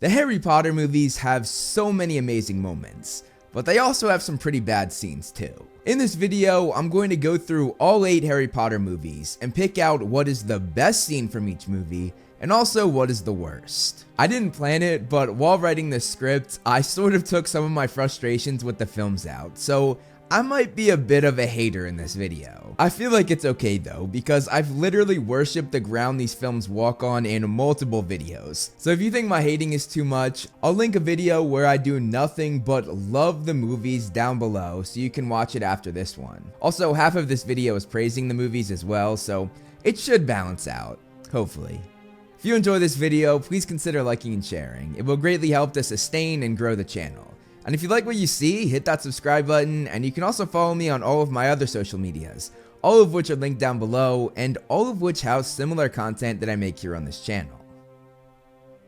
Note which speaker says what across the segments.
Speaker 1: The Harry Potter movies have so many amazing moments, but they also have some pretty bad scenes too. In this video, I'm going to go through all 8 Harry Potter movies and pick out what is the best scene from each movie and also what is the worst. I didn't plan it, but while writing this script, I sort of took some of my frustrations with the films out, so I might be a bit of a hater in this video. I feel like it's okay though, because I've literally worshipped the ground these films walk on in multiple videos. So if you think my hating is too much, I'll link a video where I do nothing but love the movies down below so you can watch it after this one. Also, half of this video is praising the movies as well, so it should balance out, hopefully. If you enjoy this video, please consider liking and sharing. It will greatly help to sustain and grow the channel. And if you like what you see, hit that subscribe button, and you can also follow me on all of my other social medias, all of which are linked down below, and all of which house similar content that I make here on this channel.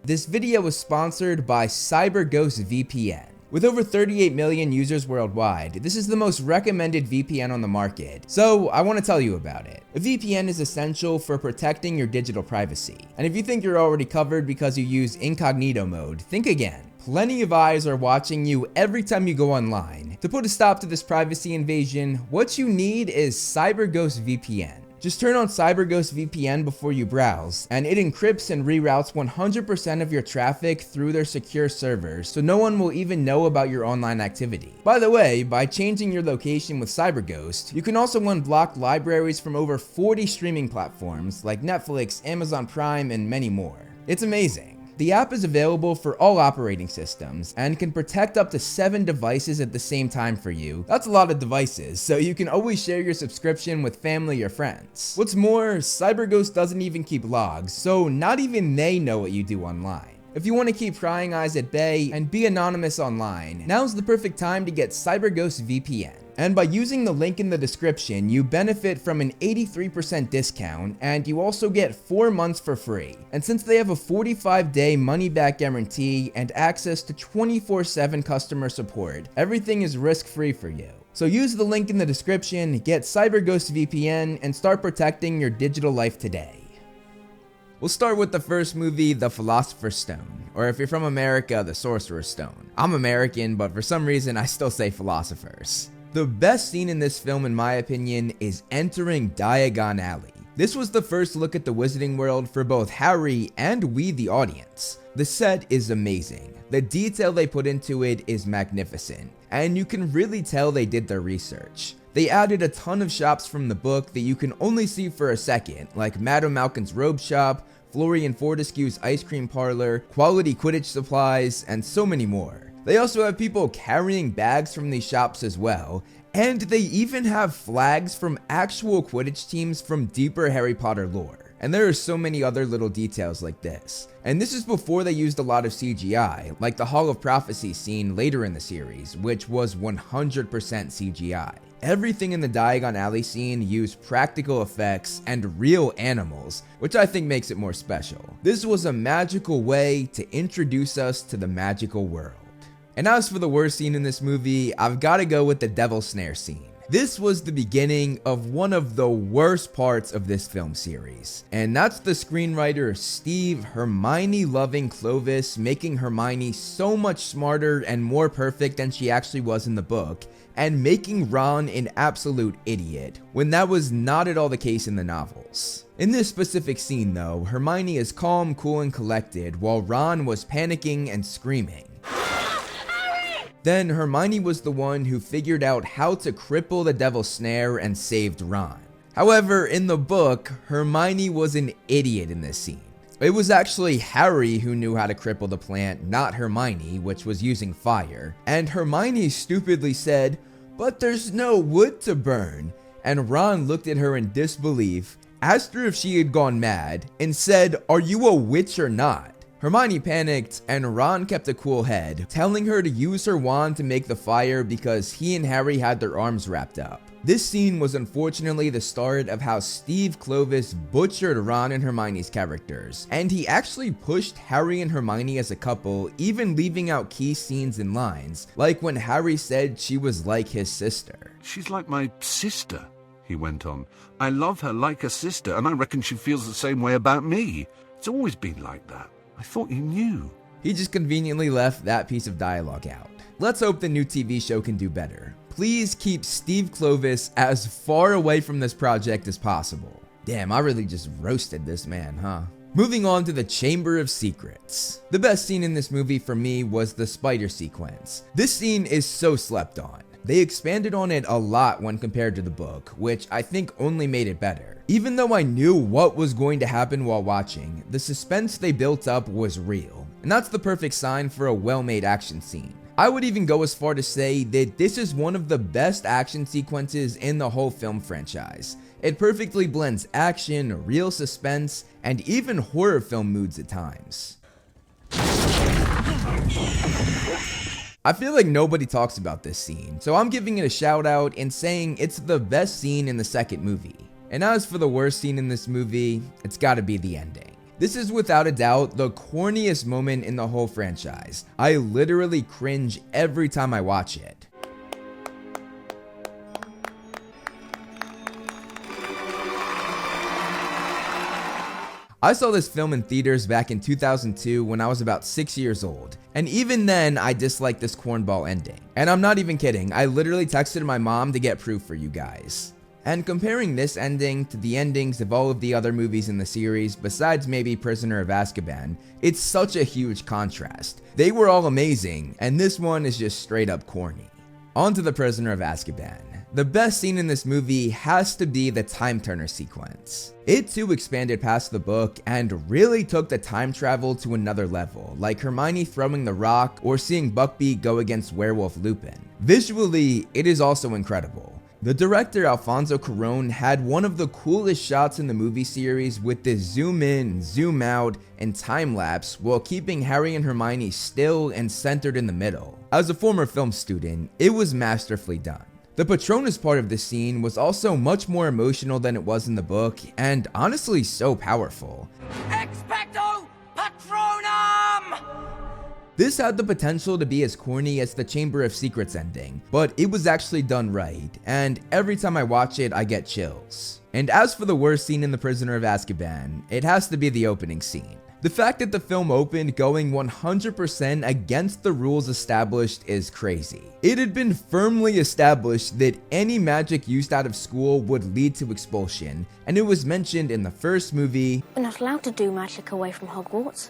Speaker 1: This video was sponsored by CyberGhost VPN. With over 38 million users worldwide, this is the most recommended VPN on the market, so I want to tell you about it. A VPN is essential for protecting your digital privacy, and if you think you're already covered because you use incognito mode, think again. Plenty of eyes are watching you every time you go online. To put a stop to this privacy invasion, what you need is CyberGhost VPN. Just turn on CyberGhost VPN before you browse, and it encrypts and reroutes 100% of your traffic through their secure servers, so no one will even know about your online activity. By the way, by changing your location with CyberGhost, you can also unblock libraries from over 40 streaming platforms like Netflix, Amazon Prime, and many more. It's amazing. The app is available for all operating systems and can protect up to 7 devices at the same time for you. That's a lot of devices, so you can always share your subscription with family or friends. What's more, CyberGhost doesn't even keep logs, so not even they know what you do online. If you want to keep prying eyes at bay and be anonymous online, now's the perfect time to get CyberGhost VPN. And by using the link in the description, you benefit from an 83% discount, and you also get 4 months for free. And since they have a 45-day money-back guarantee and access to 24/7 customer support, everything is risk-free for you. So use the link in the description, get CyberGhost VPN, and start protecting your digital life today. We'll start with the first movie, The Philosopher's Stone, or if you're from America, The Sorcerer's Stone. I'm American, but for some reason I still say Philosophers. The best scene in this film, in my opinion, is entering Diagon Alley. This was the first look at the Wizarding World for both Harry and we, the audience. The set is amazing. The detail they put into it is magnificent, and you can really tell they did their research. They added a ton of shops from the book that you can only see for a second, like Madame Malkin's robe shop, Florian Fortescue's ice cream parlor, quality Quidditch supplies, and so many more. They also have people carrying bags from these shops as well, and they even have flags from actual Quidditch teams from deeper Harry Potter lore. And there are so many other little details like this. And this is before they used a lot of CGI, like the Hall of Prophecy scene later in the series, which was 100% CGI. Everything in the Diagon Alley scene used practical effects and real animals, which I think makes it more special. This was a magical way to introduce us to the magical world. And as for the worst scene in this movie, I've got to go with the Devil Snare scene. This was the beginning of one of the worst parts of this film series, and that's the screenwriter Steve Hermione-loving Clovis making Hermione so much smarter and more perfect than she actually was in the book, and making Ron an absolute idiot, when that was not at all the case in the novels. In this specific scene though, Hermione is calm, cool, and collected, while Ron was panicking and screaming. Then Hermione was the one who figured out how to cripple the Devil's Snare and saved Ron. However, in the book, Hermione was an idiot in this scene. It was actually Harry who knew how to cripple the plant, not Hermione, which was using fire. And Hermione stupidly said, "But there's no wood to burn." And Ron looked at her in disbelief, asked her if she had gone mad, and said, "Are you a witch or not?" Hermione panicked, and Ron kept a cool head, telling her to use her wand to make the fire because he and Harry had their arms wrapped up. This scene was unfortunately the start of how Steve Clovis butchered Ron and Hermione's characters, and he actually pushed Harry and Hermione as a couple, even leaving out key scenes and lines, like when Harry said she was like his sister.
Speaker 2: "She's like my sister," he went on. "I love her like a sister, and I reckon she feels the same way about me. It's always been like that. I thought you knew."
Speaker 1: He just conveniently left that piece of dialogue out. Let's hope the new TV show can do better. Please keep Steve Kloves as far away from this project as possible. Damn, I really just roasted this man, huh? Moving on to the Chamber of Secrets. The best scene in this movie for me was the spider sequence. This scene is so slept on. They expanded on it a lot when compared to the book, which I think only made it better. Even though I knew what was going to happen while watching, the suspense they built up was real. And that's the perfect sign for a well-made action scene. I would even go as far to say that this is one of the best action sequences in the whole film franchise. It perfectly blends action, real suspense, and even horror film moods at times. I feel like nobody talks about this scene, so I'm giving it a shout out and saying it's the best scene in the second movie. And as for the worst scene in this movie, it's gotta be the ending. This is without a doubt the corniest moment in the whole franchise. I literally cringe every time I watch it. I saw this film in theaters back in 2002 when I was about 6 years old, and even then I disliked this cornball ending. And I'm not even kidding, I literally texted my mom to get proof for you guys. And comparing this ending to the endings of all of the other movies in the series, besides maybe Prisoner of Azkaban, it's such a huge contrast. They were all amazing, and this one is just straight up corny. On to the Prisoner of Azkaban. The best scene in this movie has to be the time turner sequence. It too expanded past the book and really took the time travel to another level, like Hermione throwing the rock or seeing Buckbeak go against Werewolf Lupin. Visually, it is also incredible. The director Alfonso Cuarón had one of the coolest shots in the movie series with this zoom in, zoom out, and time lapse while keeping Harry and Hermione still and centered in the middle. As a former film student, it was masterfully done. The Patronus part of the scene was also much more emotional than it was in the book, and honestly so powerful. Expecto Patronum! This had the potential to be as corny as the Chamber of Secrets ending, but it was actually done right, and every time I watch it, I get chills. And as for the worst scene in The Prisoner of Azkaban, it has to be the opening scene. The fact that the film opened going 100% against the rules established is crazy. It had been firmly established that any magic used out of school would lead to expulsion, and it was mentioned in the first movie.
Speaker 3: We're not allowed to do magic away from Hogwarts.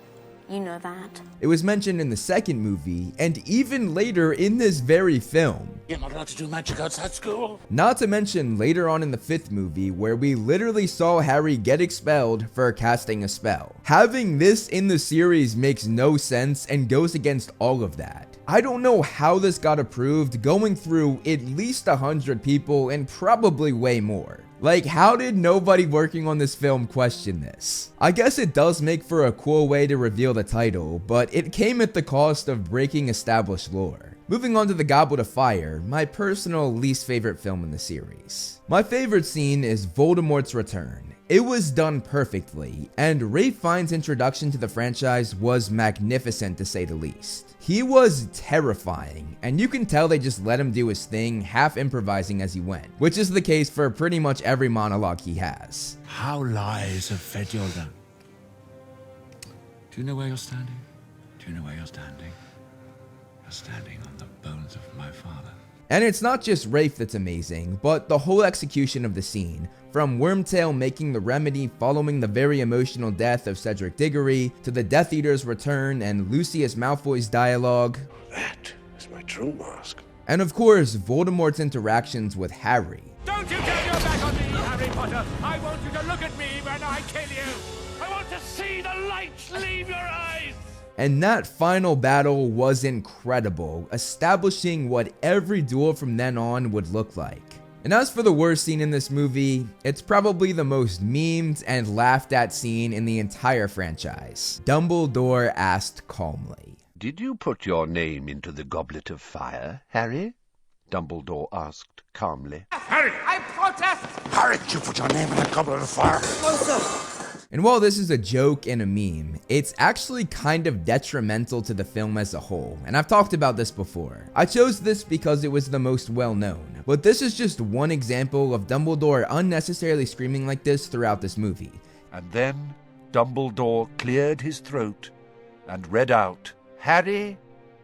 Speaker 3: You know that.
Speaker 1: It was mentioned in the second movie, and even later in this very film.
Speaker 4: You're not allowed to do magic outside school.
Speaker 1: Not to mention later on in the fifth movie, where we literally saw Harry get expelled for casting a spell. Having this in the series makes no sense and goes against all of that. I don't know how this got approved, going through at least 100 people and probably way more. Like, how did nobody working on this film question this? I guess it does make for a cool way to reveal the title, but it came at the cost of breaking established lore. Moving on to the Goblet of Fire, my personal least favorite film in the series. My favorite scene is Voldemort's return. It was done perfectly, and Ralph Fiennes' introduction to the franchise was magnificent to say the least. He was terrifying, and you can tell they just let him do his thing, half improvising as he went, which is the case for pretty much every monologue he has.
Speaker 4: How lies have fed your dung. Do you know where you're standing? Do you know where you're standing? You're standing on the bones of my father.
Speaker 1: And it's not just Ralph that's amazing, but the whole execution of the scene, from Wormtail making the remedy following the very emotional death of Cedric Diggory, to the Death Eater's return and Lucius Malfoy's dialogue.
Speaker 5: That is my true mask.
Speaker 1: And of course, Voldemort's interactions with Harry.
Speaker 6: Don't you turn your back on me, Harry Potter! I want you to look at me when I kill you! I want to see the light leave your eyes!
Speaker 1: And that final battle was incredible, establishing what every duel from then on would look like. And as for the worst scene in this movie, it's probably the most memed and laughed at scene in the entire franchise. Dumbledore asked calmly,
Speaker 2: "Did you put your name into the Goblet of Fire, Harry?" Dumbledore asked calmly.
Speaker 6: Harry, I protest!
Speaker 5: Harry, you put your name in the Goblet of Fire.
Speaker 6: No, sir!
Speaker 1: And while this is a joke and a meme, it's actually kind of detrimental to the film as a whole, and I've talked about this before. I chose this because it was the most well known, but this is just one example of Dumbledore unnecessarily screaming like this throughout this movie.
Speaker 2: And then Dumbledore cleared his throat and read out Harry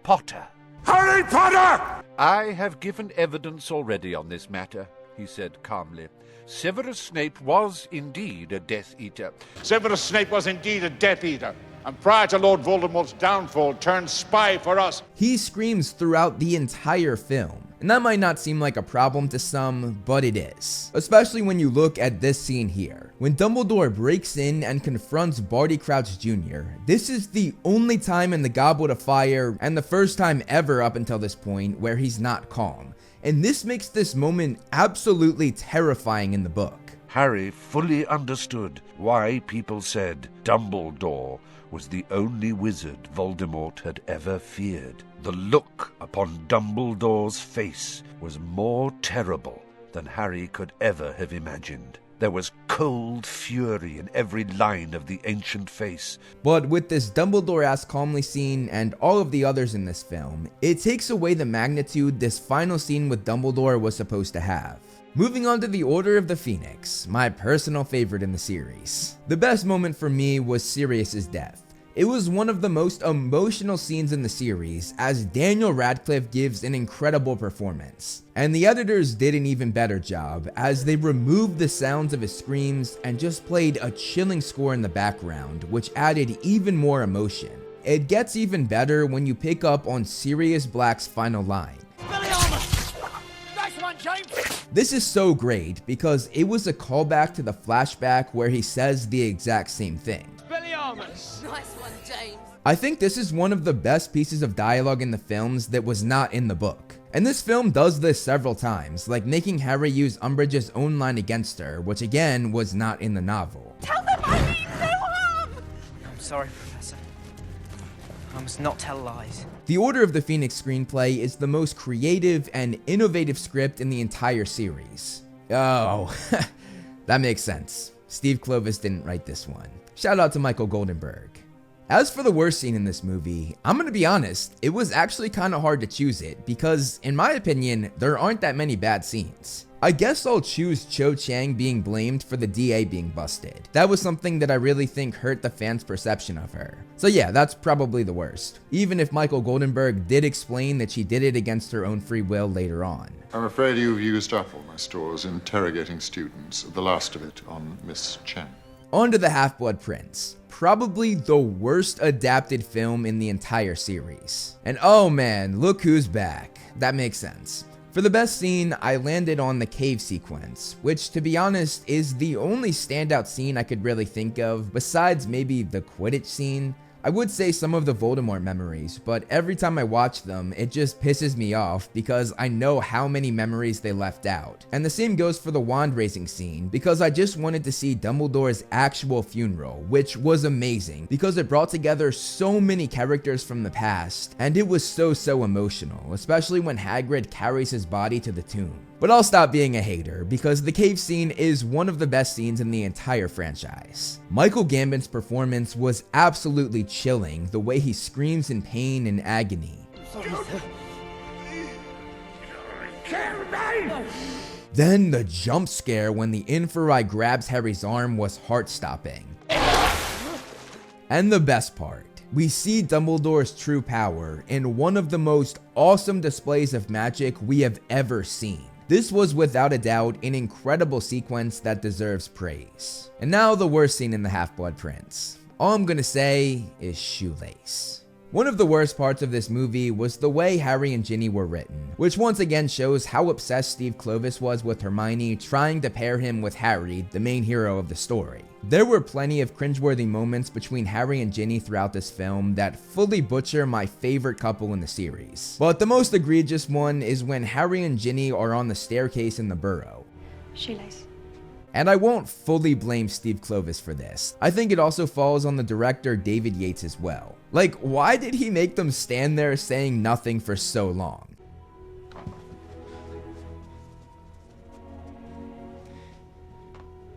Speaker 2: Potter.
Speaker 5: Harry Potter!
Speaker 2: I have given evidence already on this matter, he said calmly. Severus Snape was indeed a Death Eater.
Speaker 5: Severus Snape was indeed a Death Eater, and prior to Lord Voldemort's downfall, turned spy for us.
Speaker 1: He screams throughout the entire film, and that might not seem like a problem to some, but it is. Especially when you look at this scene here. When Dumbledore breaks in and confronts Barty Crouch Jr., this is the only time in the Goblet of Fire, and the first time ever up until this point, where he's not calm. And this makes this moment absolutely terrifying in the book.
Speaker 2: Harry fully understood why people said Dumbledore was the only wizard Voldemort had ever feared. The look upon Dumbledore's face was more terrible than Harry could ever have imagined. There was cold fury in every line of the ancient face.
Speaker 1: But with this Dumbledore-ass calmly scene and all of the others in this film, it takes away the magnitude this final scene with Dumbledore was supposed to have. Moving on to the Order of the Phoenix, my personal favorite in the series. The best moment for me was Sirius's death. It was one of the most emotional scenes in the series, as Daniel Radcliffe gives an incredible performance. And the editors did an even better job, as they removed the sounds of his screams and just played a chilling score in the background, which added even more emotion. It gets even better when you pick up on Sirius Black's final line.
Speaker 6: Nice one, James!
Speaker 1: This is so great because it was a callback to the flashback where he says the exact same thing.
Speaker 6: Nice
Speaker 3: one, James.
Speaker 1: I think this is one of the best pieces of dialogue in the films that was not in the book. And this film does this several times, like making Harry use Umbridge's own line against her, which again was not in the novel.
Speaker 7: Tell them I mean no harm! I'm sorry, Professor. I must not tell lies.
Speaker 1: The Order of the Phoenix screenplay is the most creative and innovative script in the entire series. Oh, that makes sense. Steve Kloves didn't write this one. Shout out to Michael Goldenberg. As for the worst scene in this movie, I'm gonna be honest, it was actually kinda hard to choose it because, in my opinion, there aren't that many bad scenes. I guess I'll choose Cho Chang being blamed for the DA being busted. That was something that I really think hurt the fans' perception of her. So yeah, that's probably the worst. Even if Michael Goldenberg did explain that she did it against her own free will later on.
Speaker 8: I'm afraid you've used up all my stores interrogating students, the last of it on Miss Chen.
Speaker 1: On to The Half-Blood Prince, probably the worst adapted film in the entire series. And oh man, look who's back. That makes sense. For the best scene, I landed on the cave sequence, which to be honest is the only standout scene I could really think of besides maybe the Quidditch scene. I would say some of the Voldemort memories, but every time I watch them, it just pisses me off because I know how many memories they left out. And the same goes for the wand raising scene, because I just wanted to see Dumbledore's actual funeral, which was amazing because it brought together so many characters from the past, and it was so emotional, especially when Hagrid carries his body to the tomb. But I'll stop being a hater because the cave scene is one of the best scenes in the entire franchise. Michael Gambon's performance was absolutely chilling, the way he screams in pain and agony. Then the jump scare when the Inferi grabs Harry's arm was heart-stopping. And the best part, we see Dumbledore's true power in one of the most awesome displays of magic we have ever seen. This was without a doubt an incredible sequence that deserves praise. And now the worst scene in The Half-Blood Prince. All I'm gonna say is Shoelace. One of the worst parts of this movie was the way Harry and Ginny were written, which once again shows how obsessed Steve Kloves was with Hermione trying to pair him with Harry, the main hero of the story. There were plenty of cringeworthy moments between Harry and Ginny throughout this film that fully butcher my favorite couple in the series. But the most egregious one is when Harry and Ginny are on the staircase in the burrow.
Speaker 3: Shoelace.
Speaker 1: And I won't fully blame Steve Kloves for this. I think it also falls on the director David Yates as well. Like, why did he make them stand there saying nothing for so long?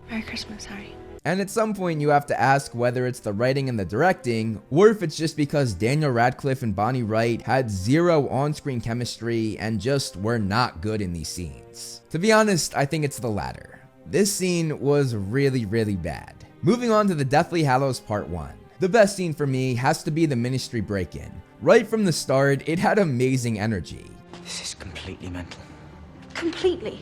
Speaker 3: Merry Christmas, Harry.
Speaker 1: And at some point you have to ask whether it's the writing and the directing, or if it's just because Daniel Radcliffe and Bonnie Wright had zero on-screen chemistry and just were not good in these scenes. To be honest, I think it's the latter. This scene was really bad. Moving on to the Deathly Hallows Part 1. The best scene for me has to be the Ministry break-in, Right from the start, it had amazing energy.
Speaker 7: This is completely mental.
Speaker 3: Completely.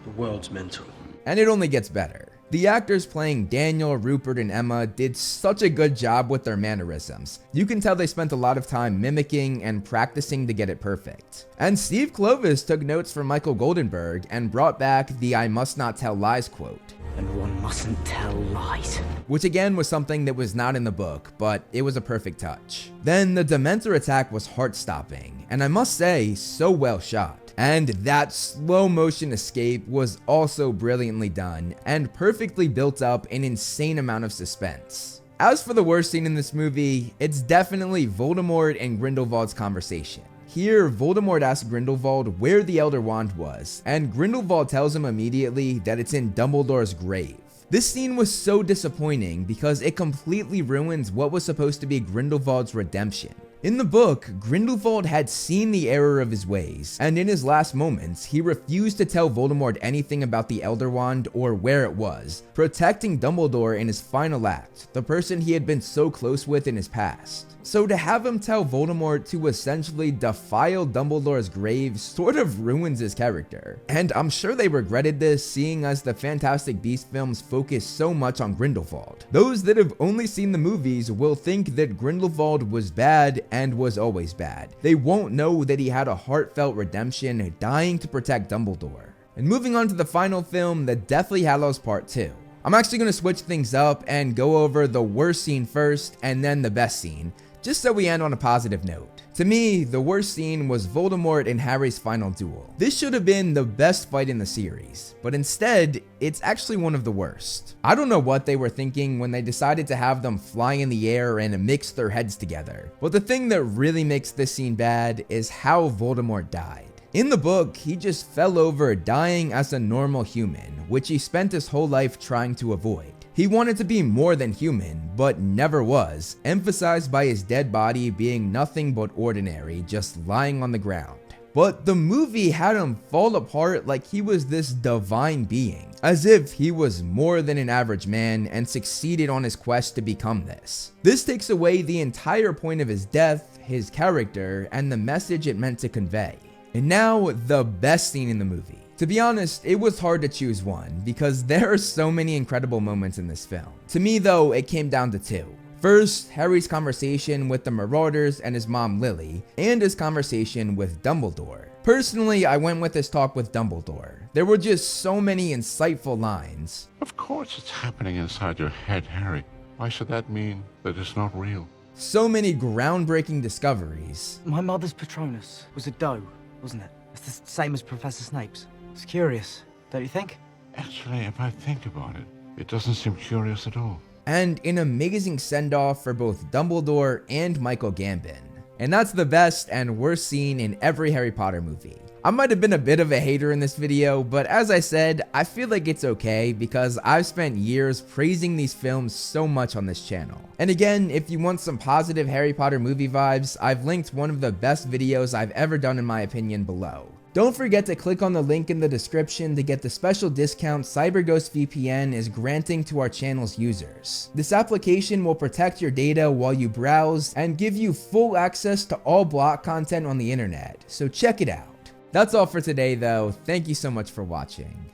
Speaker 9: The world's mental.
Speaker 1: And it only gets better. The actors playing Daniel, Rupert, and Emma did such a good job with their mannerisms. You can tell they spent a lot of time mimicking and practicing to get it perfect. And Steve Kloves took notes from Michael Goldenberg and brought back the "I must not tell lies" quote.
Speaker 7: And one mustn't tell lies.
Speaker 1: Which again was something that was not in the book, but it was a perfect touch. Then the Dementor attack was heart-stopping, and I must say, so well shot. And that slow motion escape was also brilliantly done and perfectly built up an insane amount of suspense. As for the worst scene in this movie, it's definitely Voldemort and Grindelwald's conversation. Here, Voldemort asks Grindelwald where the Elder Wand was, and Grindelwald tells him immediately that it's in Dumbledore's grave. This scene was so disappointing because it completely ruins what was supposed to be Grindelwald's redemption. In the book, Grindelwald had seen the error of his ways, and in his last moments, he refused to tell Voldemort anything about the Elder Wand or where it was, protecting Dumbledore in his final act, the person he had been so close with in his past. So to have him tell Voldemort to essentially defile Dumbledore's grave sort of ruins his character. And I'm sure they regretted this, seeing as the Fantastic Beasts films focus so much on Grindelwald. Those that have only seen the movies will think that Grindelwald was bad and was always bad. They won't know that he had a heartfelt redemption, dying to protect Dumbledore. And moving on to the final film, The Deathly Hallows Part 2. I'm actually going to switch things up and go over the worst scene first and then the best scene, just so we end on a positive note. To me, the worst scene was Voldemort and Harry's final duel. This should have been the best fight in the series, but instead, it's actually one of the worst. I don't know what they were thinking when they decided to have them fly in the air and mix their heads together. But the thing that really makes this scene bad is how Voldemort died. In the book, he just fell over dying as a normal human, which he spent his whole life trying to avoid. He wanted to be more than human, but never was, emphasized by his dead body being nothing but ordinary, just lying on the ground. But the movie had him fall apart like he was this divine being, as if he was more than an average man and succeeded on his quest to become this. This takes away the entire point of his death, his character, and the message it meant to convey. And now, the best scene in the movie. To be honest, it was hard to choose one because there are so many incredible moments in this film. To me though, it came down to two. First, Harry's conversation with the Marauders and his mom Lily, and his conversation with Dumbledore. Personally, I went with his talk with Dumbledore. There were just so many insightful lines.
Speaker 10: Of course it's happening inside your head, Harry. Why should that mean that it's not real?
Speaker 1: So many groundbreaking discoveries.
Speaker 7: My mother's Patronus was a doe, wasn't it? It's the same as Professor Snape's. It's curious, don't you think?
Speaker 10: Actually, if I think about it, it doesn't seem curious at all.
Speaker 1: And an amazing send-off for both Dumbledore and Michael Gambon. And that's the best and worst scene in every Harry Potter movie. I might have been a bit of a hater in this video, but as I said, I feel like it's okay because I've spent years praising these films so much on this channel. And again, if you want some positive Harry Potter movie vibes, I've linked one of the best videos I've ever done in my opinion below. Don't forget to click on the link in the description to get the special discount CyberGhost VPN is granting to our channel's users. This application will protect your data while you browse and give you full access to all block content on the internet, so check it out. That's all for today though, thank you so much for watching.